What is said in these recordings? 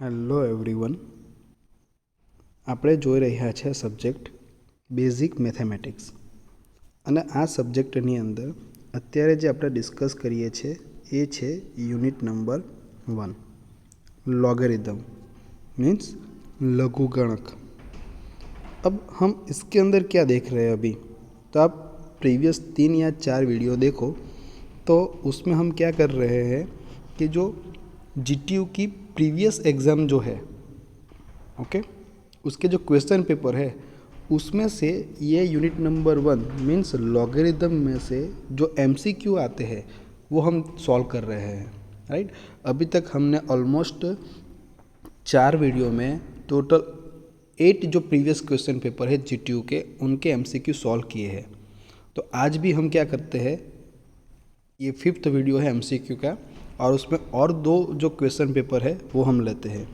Hello everyone, આપણે જોઈ રહ્યા છે સબ્જેક્ટ બેઝિક મેથેમેટિક્સ અને આ સબ્જેક્ટની અંદર અત્યારે જે આપણે ડિસ્કસ કરીએ છીએ એ છે यूनिट नंबर 1 लॉगरिदम मीन्स लघुगणक। अब हम इसके अंदर क्या देख रहे हैं अभी, तो आप प्रीवियस 3 या 4 वीडियो देखो तो उसमें हम क्या कर रहे हैं कि जो जीटीयू की प्रीवियस एग्ज़ाम जो है ओके उसके जो क्वेश्चन पेपर है उसमें से ये यूनिट नंबर 1 मीन्स लॉगरिदम में से जो एमसीक्यू आते हैं वो हम सॉल्व कर रहे हैं। राइट, अभी तक हमने ऑलमोस्ट 4 वीडियो में टोटल 8 जो प्रीवियस क्वेश्चन पेपर है जीटीयू के उनके एमसीक्यू सॉल्व किए हैं। तो आज भी हम क्या करते हैं, ये 5th वीडियो है एमसीक्यू का और उसमें और 2 जो क्वेश्चन पेपर है वो हम लेते हैं।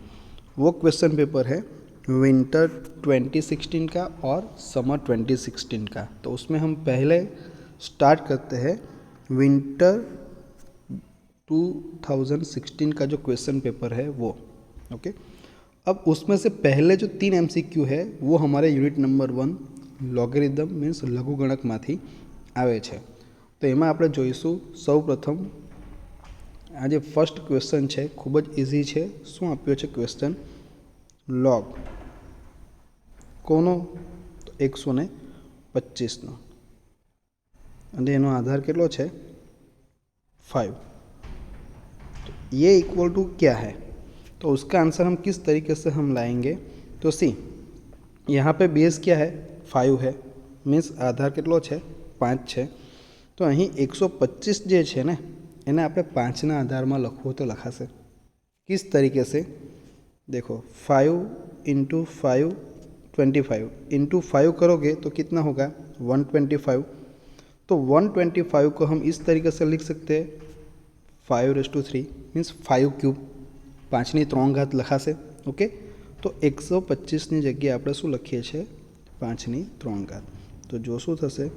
वो क्वेश्चन पेपर है विंटर 2016 का और समर 2016 का। तो उसमें हम पहले स्टार्ट करते हैं विंटर 2016 का जो क्वेश्चन पेपर है वो ओके। अब उसमें से पहले जो 3 एमसीक्यू है वो हमारे यूनिट नंबर 1 लॉगरिदम मीन्स लघुगणकमांथी आवे छे। तो एमां आपणे जोईशुं सौ प्रथम आज फर्स्ट क्वेश्चन है खूब ज इजी है। शू आप्यो छे क्वेश्चन, लॉग कोनो तो 125 नो अने एनो आधार केटलो छे 5। तो ये इक्वल टू क्या है, तो उसका आंसर हम किस तरीके से हम लाएंगे। तो सी यहाँ पे बेस क्या है 5 है मीन्स आधार केटलो छे 5 है। तो अहीं 125 जे छे ने एने आपणे 5 ना आधार में लखवो तो लखाशे किस तरीके से। देखो 5 इंटू 5 25 इंटू 5 करोगे तो कितना होगा 125। तो 125 को हम इस तरीके से लिख सकते हैं 5⁻³ मीन्स 5 क्यूब 5 ની 3 घात लखाशे ओके। तो 125 ની जगह આપણે શું લખીએ છીએ 5 ની 3 घात। तो जो શું થશે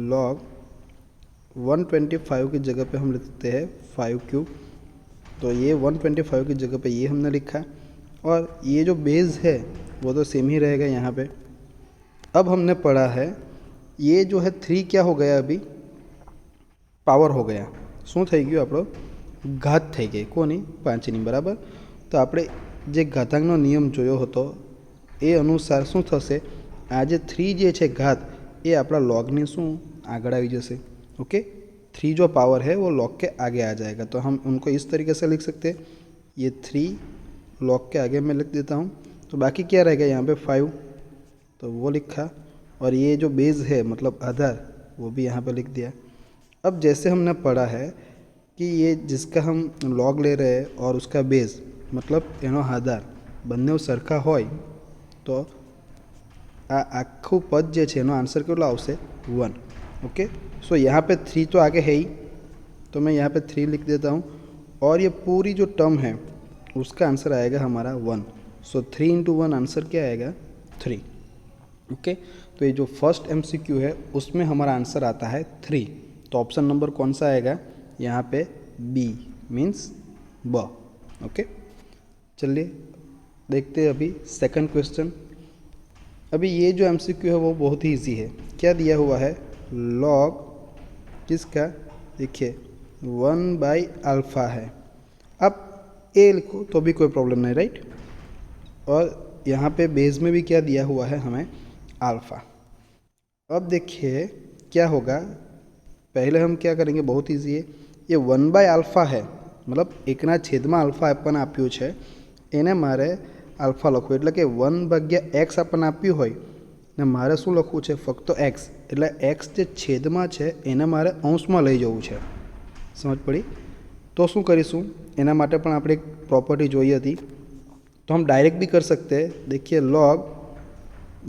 log 125 की जगह पे हम लिखते हैं 5 क्यूब। तो ये 125 की जगह पे ये हमने लिखा और ये जो बेस है वो तो सेम ही रहेगा यहाँ पे। अब हमने पढ़ा है ये जो है 3 क्या हो गया अभी पावर हो गया, शू थई गयुं आपणो घात थई गई कोनी 5 ની बराबर। तो આપણે જે ઘાતાંકનો નિયમ જોયો હતો એ અનુસાર શું થશે આ જે 3 જે છે ઘાત એ આપણા લૉગની શું આગળ આવી જશે ओके। 3 जो पावर है वो लॉग के आगे आ जाएगा। तो हम उनको इस तरीके से लिख सकते हैं, ये 3 लॉग के आगे मैं लिख देता हूँ। तो बाकी क्या रहेगा यहाँ पे 5 तो वो लिखा और ये जो बेस है मतलब आधार वो भी यहाँ पे लिख दिया। अब जैसे हमने पढ़ा है कि ये जिसका हम लॉग ले रहे हैं और उसका बेस मतलब एनो आधार बंने सरखा होय तो आ आखू पद जे छे एनो आंसर केटलो आवशे 1 ओके। सो यहाँ पे 3 तो आगे है ही तो मैं यहाँ पे 3 लिख देता हूँ और ये पूरी जो टर्म है उसका आंसर आएगा हमारा 1। सो 3 इंटू 1 आंसर क्या आएगा 3 ओके। तो ये जो फर्स्ट एमसीक्यू है उसमें हमारा आंसर आता है 3। तो ऑप्शन नंबर कौन सा आएगा यहाँ पे बी मीन्स ब ओके। चलिए देखते हैं अभी सेकंड क्वेश्चन। अभी ये जो एमसीक्यू है वो बहुत ही ईजी है। क्या दिया हुआ है लॉग किसका, देखिए 1/α है। अब ए लिखो तो भी कोई प्रॉब्लम नहीं राइट। और यहाँ पे बेस में भी क्या दिया हुआ है हमें अल्फ़ा। अब देखिए क्या होगा, पहले हम क्या करेंगे बहुत ईजी है, ये 1/α है मतलब एकना छेदमा अल्फ़ा अपन आप्યું છે એને મારે अल्फ़ा લખવું એટલે કે 1/x अपन આપ્યું હોય ने मारे शू लखवू है फक्त एक्स एट्ले एक्स जे छेदमा है एने मारे अंश में लई जवुं छे। समझ पड़ी। तो शू करीशुं एना माटे पण आपणे एक प्रॉपर्टी जोई हती तो हम डायरेक्ट भी कर सकते हैं। देखिए लॉग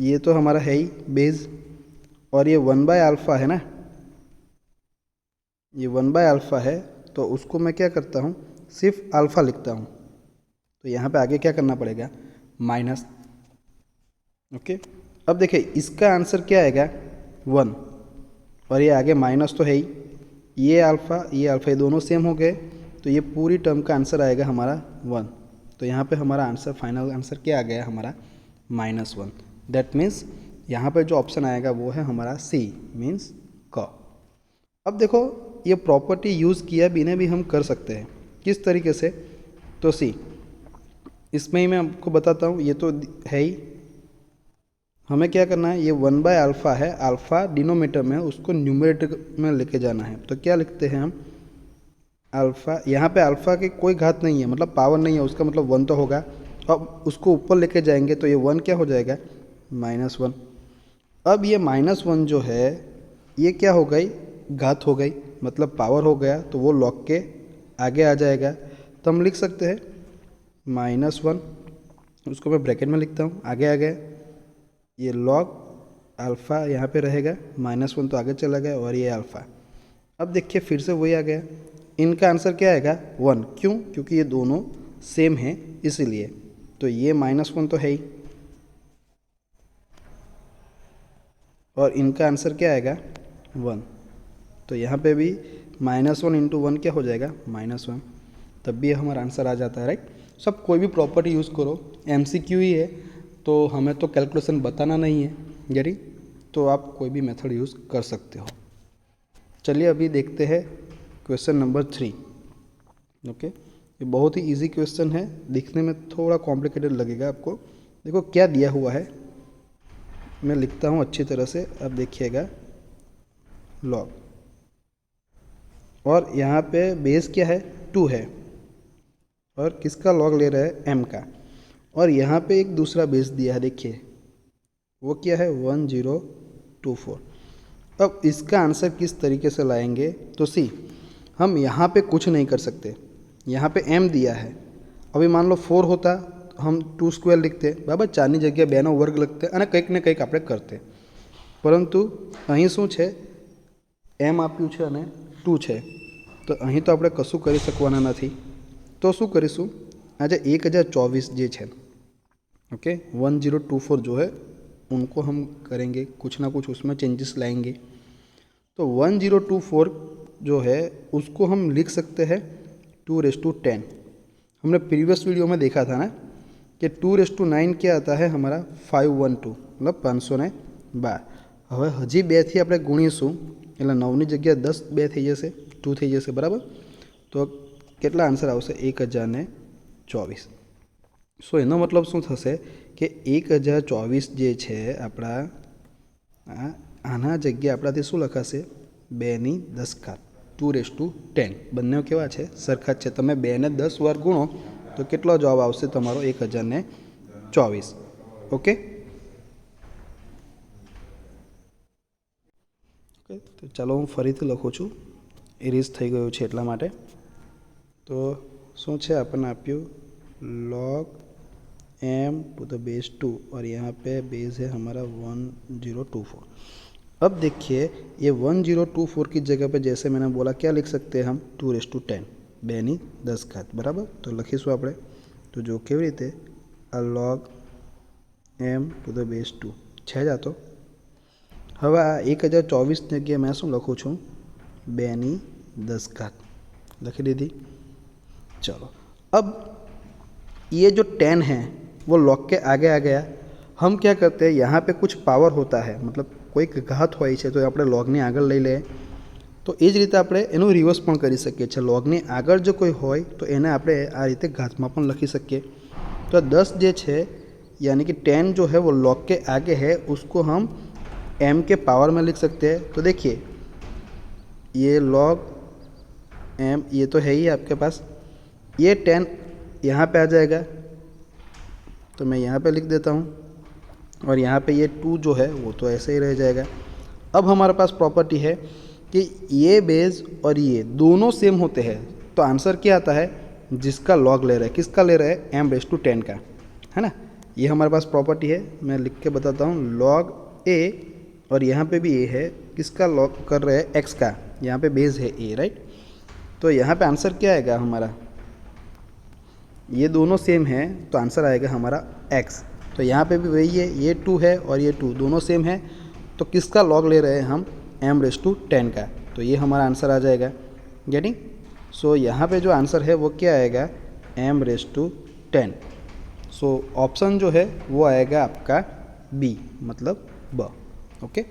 ये तो हमारा है ही बेस और ये 1/α है ना, ये 1/α है तो उसको मैं क्या करता हूँ सिर्फ अल्फ़ा लिखता हूँ। तो यहाँ पे आगे क्या करना पड़ेगा माइनस ओके। अब देखिए इसका आंसर क्या आएगा 1 और ये आगे माइनस तो है ही, ये अल्फ़ा ये दोनों सेम हो गए तो ये पूरी टर्म का आंसर आएगा हमारा 1। तो यहाँ पे हमारा आंसर, फाइनल आंसर क्या आ गया हमारा, -1। दैट मीन्स यहाँ पे जो ऑप्शन आएगा वो है हमारा सी, मीन्स क। अब देखो ये प्रॉपर्टी यूज़ किया बिना भी हम कर सकते हैं, किस तरीके से, तो सी, इसमें ही मैं आपको बताता हूँ, ये तो है ही, हमें क्या करना है, ये 1/α है, अल्फ़ा डिनोमीटर में, उसको न्यूमरेटर में लेके जाना है। तो क्या लिखते हैं हम, अल्फ़ा, यहाँ पे अल्फ़ा की कोई घात नहीं है, मतलब पावर नहीं है, उसका मतलब 1 तो होगा। अब उसको ऊपर लेके जाएंगे तो ये 1 क्या हो जाएगा, -1। अब ये -1 जो है ये क्या हो गई, घात हो गई, मतलब पावर हो गया, तो वो लॉग के आगे आ जाएगा। तो हम लिख सकते हैं -1, उसको मैं ब्रैकेट में लिखता हूँ, आगे आ गया, ये लॉग अल्फ़ा यहाँ पे रहेगा, -1 तो आगे चला गया, और ये अल्फ़ा। अब देखिए फिर से वही आ गया, इनका आंसर क्या आएगा, 1। क्यों, क्योंकि ये दोनों सेम हैं इसीलिए। तो ये -1 तो है ही, और इनका आंसर क्या आएगा, 1। तो यहाँ पे भी -1 × 1 क्या हो जाएगा, -1। तब भी हमारा आंसर आ जाता है, राइट। सब कोई भी प्रॉपर्टी यूज़ करो, MCQ ही है, तो हमें तो कैलकुलेशन बताना नहीं है यानी, तो आप कोई भी मेथड यूज़ कर सकते हो। चलिए अभी देखते हैं क्वेश्चन नंबर 3। ओके, ये बहुत ही इजी क्वेश्चन है, दिखने में थोड़ा कॉम्प्लिकेटेड लगेगा आपको। देखो क्या दिया हुआ है, मैं लिखता हूँ अच्छी तरह से, अब देखिएगा, लॉग, और यहाँ पे बेस क्या है, 2 है, और किसका लॉग ले रहा है, m का, और यहाँ पे एक दूसरा बेस दिया है, देखिए वो क्या है, 1024। अब इसका आंसर किस तरीके से लाएंगे, तो सी, हम यहाँ पे कुछ नहीं कर सकते, यहाँ पे m दिया है, अभी मान लो 4 होता तो हम 2² लिखते, बराबर, 4 जगह 2 वर्ग लगते અને કંઈક ને કંઈક આપણે કરते, પરંતુ અહીં શું છે, m આપ્યું છે અને 2 છે, તો અહીં તો આપણે કશું કરી શકવાના નથી। તો શું કરીશું, આજે 1024 જે છે, ओके, 1024 जो है उनको हम करेंगे, कुछ ना कुछ उसमें चेंजेस लाएंगे। तो 1024 जो है उसको हम लिख सकते हैं 2⁻10। हमने प्रीवियस वीडियो में देखा था ना कि 2⁻9 क्या आता है हमारा, 512, मतलब 512। હવે હજી 2 થી આપણે ગુણીશું એટલે 9ની જગ્યાએ 10 2 થઈ જશે, 2 થઈ જશે, બરાબર। તો કેટલા આન્સર આવશે, 1024। सो એનો મતલબ શું થશે કે 1024 જે છે આપણા, આના જગ્યાએ આપણાથી શું લખાશે, 2⁻10, 2⁻10। બંને કેવા છે, સરખા જ છે। તમે 2 ને 10 વાર ગુણો તો કેટલો જવાબ આવશે તમારો, 1024। ઓકે, તો ચાલો હું ફરીથી લખું છું, ઇરેઝ થઈ ગયું છે એટલા માટે। તો શું છે, આપણને આપ્યું log m⁻2, और यहाँ पे बेस है हमारा 1024। अब देखिए ये 1024 की जगह पे जैसे मैंने बोला क्या लिख सकते हैं हम, 2⁻10, 2⁻10, बराबर। तो लखीशू આપણે, तो जो કેવી રીતે, આ log m⁻2 છે જ। તો હવે આ 1024 જગ્યાએ मैं શું લખું છું, 2⁻10 લખી દીધી। चलो अब ये जो 10 है वो लॉग के आगे आ गया। हम क्या करते हैं, यहाँ पे कुछ पावर होता है, मतलब कोई घात હોય છે તો આપણે લૉગની આગળ લઈ લઈએ। તો એ જ રીતે આપણે એનું રિવર્સ પણ કરી શકીએ છીએ, લૉગની આગળ જો કોઈ હોય તો એને આપણે આ રીતે ઘાતમાં પણ લખી શકીએ। तो 10 જે છે यानी कि 10 जो है वो लॉग के आगे है, उसको हम m के पावर में लिख सकते हैं। तो देखिए ये log m, ये तो है ही आपके पास, ये 10 यहाँ पे आ जाएगा, तो मैं यहाँ पे लिख देता हूँ, और यहाँ पे ये 2 जो है वो तो ऐसे ही रह जाएगा। अब हमारे पास प्रॉपर्टी है कि ये बेस और ये दोनों सेम होते हैं, तो आंसर क्या आता है, जिसका लॉग ले रहा है, किसका ले रहा है, m⁻10 का, है ना। ये हमारे पास प्रॉपर्टी है, मैं लिख के बताता हूँ, log a, और यहाँ पे भी a है, किसका लॉग कर रहे हैं, x का, यहाँ पे बेस है a, राइट। तो यहाँ पे आंसर क्या आएगा हमारा, ये दोनों सेम हैं तो आंसर आएगा हमारा x। तो यहाँ पे भी वही है, ये 2 है और ये 2 दोनों सेम है, तो किसका लॉग ले रहे हैं हम, m⁻10 का, तो ये हमारा आंसर आ जाएगा। गेटिंग। सो यहाँ पे जो आंसर है वो क्या आएगा, m⁻10 10। सो ऑप्शन जो है वो आएगा आपका बी, मतलब ब। ओके,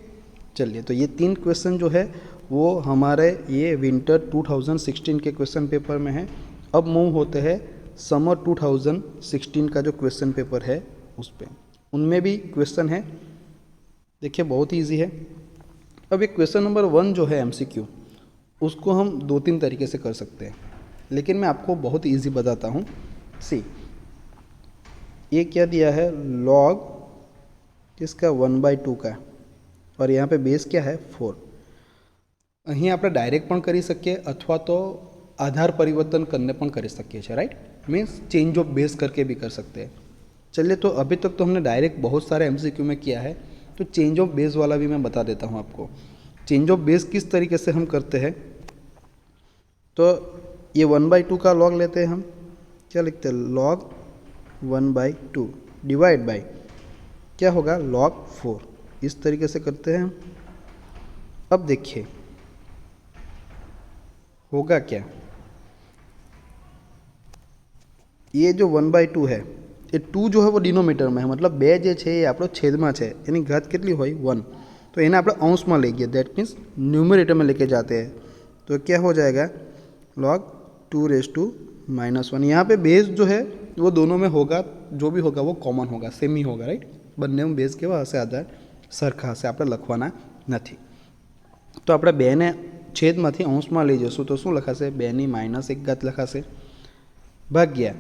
चलिए, तो ये 3 क्वेश्चन जो है वो हमारे ये विंटर 2016 के क्वेश्चन पेपर में है। अब मूव होते हैं समर 2016 का जो क्वेश्चन पेपर है उस पर। उनमें भी क्वेश्चन है, देखिए बहुत ही ईजी है। अब एक क्वेश्चन नंबर 1 जो है एमसीक्यू, उसको हम 2-3 तरीके से कर सकते हैं, लेकिन मैं आपको बहुत ईजी बताता हूँ। सी, ये क्या दिया है, लॉग किसका 1/2 का, और यहाँ पे बेस क्या है 4। અહીં આપણે ડાયરેક્ટ પણ કરી શકીએ અથવા તો आधार परिवर्तन करने पण कर सकते हैं, right, means change of base करके भी कर सकते हैं। चलिए, तो अभी तक तो हमने डायरेक्ट बहुत सारे एमसीक्यू में किया है, तो चेंज ऑफ बेस वाला भी मैं बता देता हूँ आपको। चेंज ऑफ बेस किस तरीके से हम करते हैं, तो ये 1/2 का लॉग लेते हैं हम, क्या लिखते हैं, लॉग 1/2 डिवाइड बाई क्या होगा, लॉग 4। इस तरीके से करते हैं हम। अब देखिए होगा क्या, ये जो 1/2 है, ये 2 जो है वो डिनोमीटर में है, मतलब 2 જે છે એ આપણો છેદમાં છે, એની ઘાત કેટલી હોય 1, तो એને આપણે अंशમાં લઈ ગયા, दैट मीन्स न्यूमरेटर में लेके जाते हैं, तो क्या हो जाएगा log 2⁻⁻1। यहाँ पे बेस जो है वो दोनों में होगा, जो भी होगा वो कॉमन होगा, सेम ही होगा, राइट। બંનેમાં બેઝ કેવા હશે, આધાર સરખા હશે, આપણે લખવાના નથી। તો આપણે 2 ને છેદમાંથી અંશમાં લઈ જશું તો શું લખાશે, 2 ની -1 ઘાત લખાશે, ભાગ્યા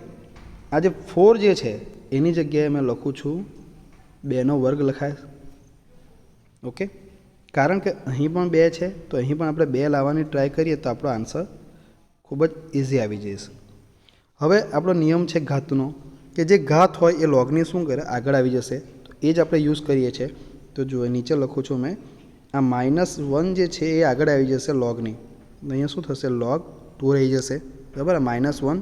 આ જે 4 જે છે એની જગ્યાએ मैं લખું છું 2નો વર્ગ લખાય। ઓકે, કારણ કે અહીં પણ 2 છે, તો અહીં પણ આપણે 2 લાવવાની ટ્રાય કરીએ તો આપણો આન્સર ખૂબ જ ઇઝી આવી જશે। હવે આપણો નિયમ છે ઘાતનો, કે જે ઘાત હોય એ લોગની શું કરે, આગળ આવી જશે, તો એ જ આપણે યુઝ કરીએ છીએ। તો જો નીચે લખું છું મેં, આ -1 જે છે એ આગળ આવી જશે લોગની, અહીંયા શું થશે, log 2 રહી જશે, બરાબર। -1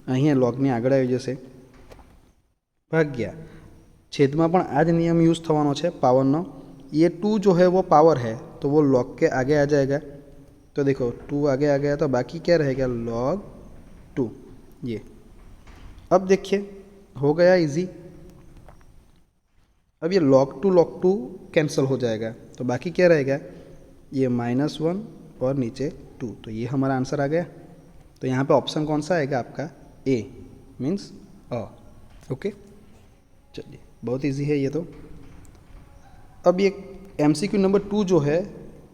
અહીંયા લોગની આગળ આવી જશે, ભાગ્યા छेद में पण आज नियम यूज़ थवानो छे पावर नो। ये 2 जो है वो पावर है, तो वो लॉग के आगे आ जाएगा। तो देखो 2 आगे आ गया, तो बाकी क्या रहेगा, log 2 ये। अब देखिए हो गया इजी। अब ये log 2 कैंसिल हो जाएगा, तो बाकी क्या रहेगा, ये -1 और नीचे 2, तो ये हमारा आंसर आ गया। तो यहाँ पे ऑप्शन कौन सा आएगा आपका, ए, मीन्स अ। ओके, चलिए बहुत इजी है ये तो। अब ये MCQ नंबर 2 जो है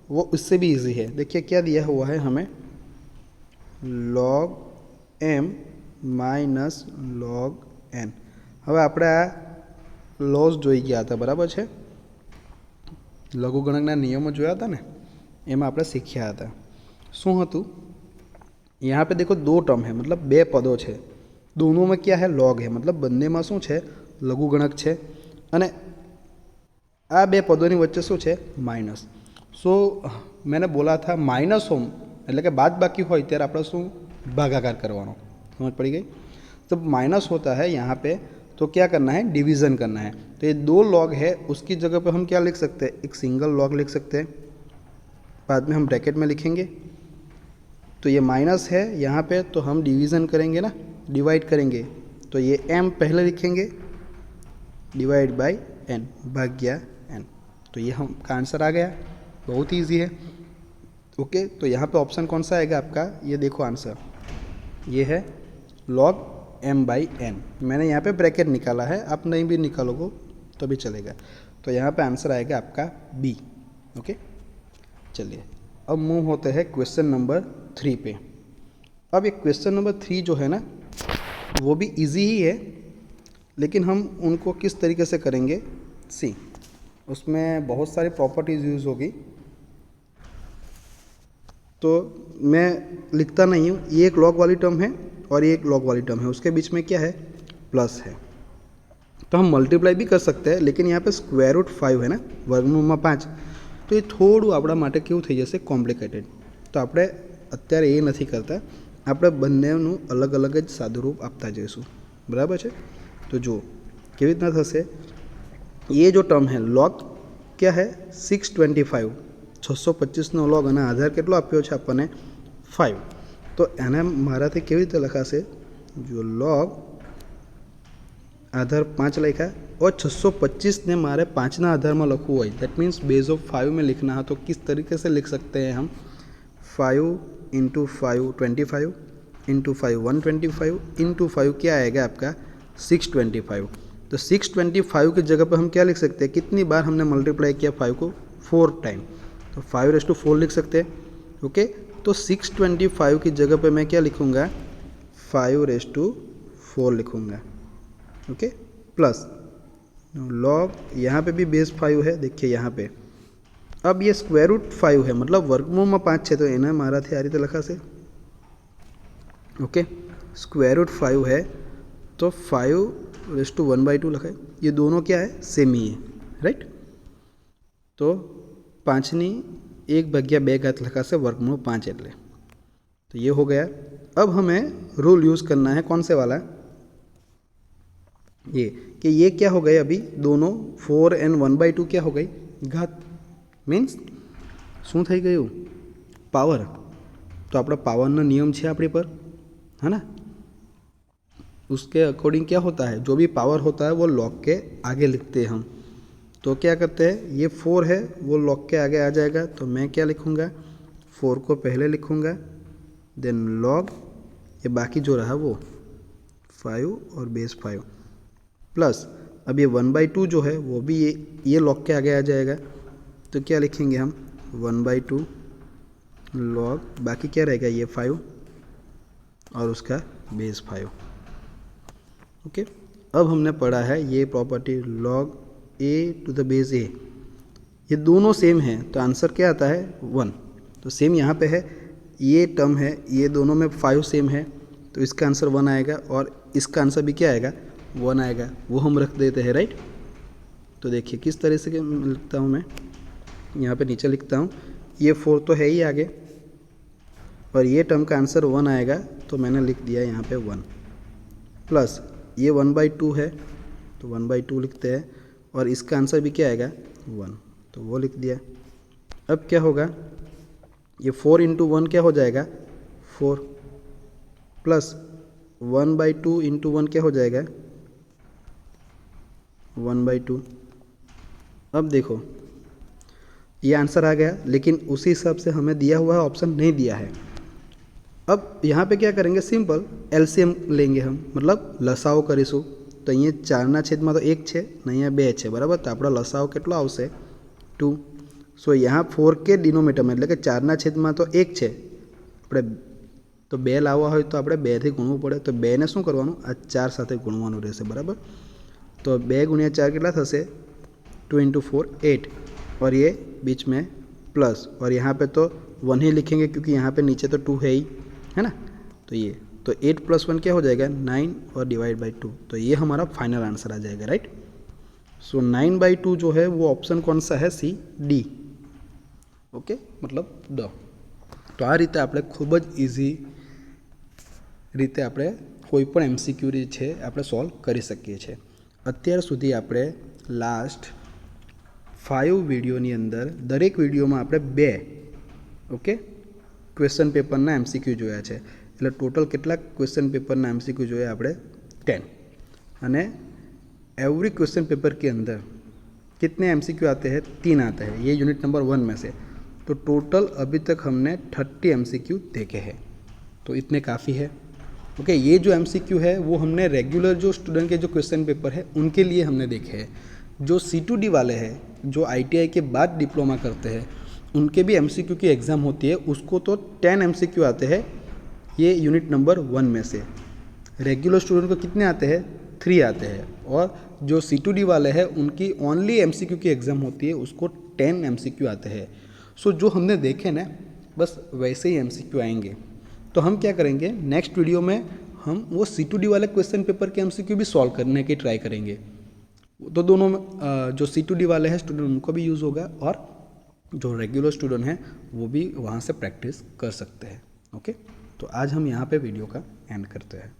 वो उससे भी इजी है। देखिए क्या दिया हुआ है हमें, log m minus log n। હવે આપણે આ लॉज જોઈ ગયા હતા, બરાબર છે, લઘુગણકના નિયમો જોયા હતા ને, એમાં આપણે શીખ્યા હતા। શું હતું, यहाँ पे देखो 2 टर्म है, मतलब 2 पदों है, दोनों में क्या है, लॉग है, मतलब बंने में शू है, लघुगणक है, अने आ 2 पदों वच्चे शू है, माइनस। सो मैंने बोला था माइनस होम एटले के बाद बाकी हो त्यारे आपणे शू भागाकार करवानो, समझ पड़ी गई। तो माइनस होता है यहाँ पे, तो क्या करना है, डिवीज़न करना है। तो ये 2 लॉग है, उसकी जगह पे हम क्या लिख सकते हैं, एक सिंगल लॉग लिख सकते हैं, बाद में हम ब्रैकेट में लिखेंगे। तो ये माइनस है यहाँ पे, तो हम डिवीज़न करेंगे ना, डिवाइड करेंगे, तो ये m पहले लिखेंगे, divide by n, Bhagya n। तो ये हम का आंसर आ गया, बहुत ही ईजी है। ओके, तो यहाँ पे ऑप्शन कौन सा आएगा आपका, ये देखो आंसर, ये है log m/n। मैंने यहाँ पे ब्रैकेट निकाला है, आप नहीं भी निकालोगे तो भी चलेगा। तो यहाँ पे आंसर आएगा आपका बी। ओके, चलिए अब मूव होते हैं क्वेश्चन नंबर 3 पे। अब ये क्वेश्चन नंबर 3 जो है ना, वो भी इजी ही है, लेकिन हम उनको किस तरीके से करेंगे, सी, उसमें बहुत सारी प्रॉपर्टीज़ यूज़ होगी, तो मैं लिखता नहीं हूँ। ये एक लॉग वाली टर्म है और ये एक लॉग वाली टर्म है, उसके बीच में क्या है, प्लस है, तो हम मल्टीप्लाई भी कर सकते हैं, लेकिन यहाँ पे स्क्वायर रूट 5 है ना, वर्गमूल में 5, तो ये थोड़ું આપણા માટે કેવું થઈ જશે, કોમ્પ્લિકેટેડ। તો આપણે અત્યારે એ નથી કરતા, આપણે બંનેનું અલગ અલગ જ સાદુરૂપ આપતા જઈશું, બરાબર છે। તો જો કેવી રીતના થશે, ये जो टर्म है लॉग क्या है 625, 625નો लॉग અને આધાર કેટલો આપ્યો છે આપણને 5, તો એને મારાથી કેવી રીતે લખાશે, જો log आधार 5 लिखा और 625 ने मारे 5 ना आधार में लखવું હોય दैट मीन्स बेस ऑफ 5 में लिखना है तो किस तरीके से लिख सकते हैं हम 5 इंटू 5 25 इंटू 5 125 इंटू 5 क्या आएगा आपका 625। तो 625 की जगह पर हम क्या लिख सकते हैं, कितनी बार हमने मल्टीप्लाई किया 5 को 4 टाइम, तो 5⁴ लिख सकते हैं। ओके, तो 625 की जगह पे मैं क्या लिखूँगा 5⁴ लिखूँगा। ओके, प्लस लॉग यहाँ पे भी बेस 5 है, देखिए यहाँ पे। अब ये स्क्वायर रूट 5 है मतलब वर्गमूल में 5 है तो इन्हें मारा थे आ रीते लखा से। ओके, स्क्वायर रूट 5 है तो 5⁴ लखाए। ये दोनों क्या है, सेम ही है, राइट। तो 5ની 1/2 घात लखा से वर्गमूल 5 एटले तो ये हो गया। अब हमें रूल यूज़ करना है कौन से वाला, ये कि ये क्या हो गए अभी दोनों 4 एंड 1/2 क्या हो गई घात, मीन्स शू थी गयु पावर। तो अपना पावर ना नियम है अपने पर, है ना, उसके अकॉर्डिंग क्या होता है, जो भी पावर होता है वो लॉग के आगे लिखते हैं हम। तो क्या करते हैं, ये 4 है वो लॉग के आगे आ जाएगा तो मैं क्या लिखूँगा 4 को पहले लिखूँगा देन लॉग, ये बाकी जो रहा वो 5 और बेस 5 प्लस अब ये 1/2 जो है वो भी ये लॉग के आगे आ जाएगा तो क्या लिखेंगे हम 1/2 लॉग, बाकी क्या रहेगा ये 5 और उसका बेस 5। ओके, अब हमने पढ़ा है ये property log a to the base a, ये दोनों सेम हैं तो आंसर क्या आता है 1। तो सेम यहाँ पे है, ये टर्म है, ये दोनों में 5 सेम है तो इसका आंसर 1 आएगा और इसका आंसर भी क्या आएगा 1 आएगा, वो हम रख देते हैं, राइट। तो देखिए किस तरह से लिखता हूँ मैं, यहाँ पे नीचे लिखता हूँ, ये 4 तो है ही आगे और ये टर्म का आंसर 1 आएगा तो मैंने लिख दिया यहाँ पे 1 प्लस ये 1/2 है तो 1/2 लिखते हैं और इसका आंसर भी क्या आएगा 1 तो वो लिख दिया। अब क्या होगा, ये 4 इंटू 1 क्या हो जाएगा 4 प्लस 1/2 इंटू 1 क्या हो जाएगा 1/2। अब देखो ये आंसर आ गया, लेकिन उसी हिसाब से हमें दिया हुआ ऑप्शन नहीं दिया है। अब यहाँ पे क्या करेंगे, सिंपल एलसीएम लेंगे हम, मतलब लसाओ करीशू। तो अहीं 4 छेद में तो 1 है ने अहीं 2 है, बराबर। तो आपणो लसाओ केटलो आवशे 2। सो यहाँ 4 के डिनोमिनेटर में એટલે કે 4 छेद में तो 1 है, આપણે तो 2 लाववा होय तो આપણે 2 થી ગુણવું પડે। तो 2 ने શું કરવાનું આ 4 સાથે ગુણવાનું રહેશે, બરાબર। तो 2 × 4 કેટલા થશે 2 × 4 8 और ये बीच में प्लस और यहाँ पे तो 1 ही लिखेंगे क्योंकि यहाँ पे नीचे तो 2 है ही, है ना। तो ये तो 8 + 1 क्या हो जाएगा 9 और डिवाइड बाई 2, तो ये हमारा फाइनल आंसर आ जाएगा, राइट। सो 9/2 जो है वो ऑप्शन कौन सा है सी डी। ओके, मतलब द। तो आ रीते આપણે ખૂબ જ ઇઝી રીતે આપણે કોઈ પણ MCQ છે આપણે સોલ્વ કરી શકીએ છીએ। અત્યાર સુધી આપણે લાસ્ટ 5 વિડીયોની અંદર દરેક વિડીયોમાં આપણે 2 ઓકે ક્વેશ્ચન પેપરના MCQ જોયા છે। એટલે ટોટલ કેટલા ક્વેશ્ચન પેપરના MCQ જોયા આપણે 10। અને एवरी क्वेश्चन पेपर के अंदर कितने MCQ आते हैं 3 आते हैं, ये यूनिट नंबर 1 में से। तो टोटल अभी तक हमने 30 MCQ देखे हैं, तो इतने काफ़ी है। ओके, ये जो MCQ है वो हमने रेगुलर जो स्टूडेंट के जो क्वेश्चन पेपर है उनके लिए हमने देखे हैं। जो C2D वाले हैं जो ITI के बाद डिप्लोमा करते हैं उनके भी MCQ की एग्ज़ाम होती है, उसको तो 10 MCQ आते हैं ये यूनिट नंबर 1 में से। रेगुलर स्टूडेंट को कितने आते हैं 3 आते हैं, और जो C2D वाले हैं उनकी ओनली MCQ की एग्ज़ाम होती है, उसको 10 MCQ आते हैं। सो जो हमने देखे ना बस वैसे ही MCQ आएंगे। तो हम क्या करेंगे नेक्स्ट वीडियो में हम वो C2D वाले क्वेश्चन पेपर के MCQ भी सॉल्व करने की ट्राई करेंगे। तो दोनों जो C2D वाले हैं स्टूडेंट उनको भी यूज़ होगा और जो रेगुलर स्टूडेंट हैं वो भी वहाँ से प्रैक्टिस कर सकते हैं। ओके, तो आज हम यहाँ पे वीडियो का एंड करते हैं।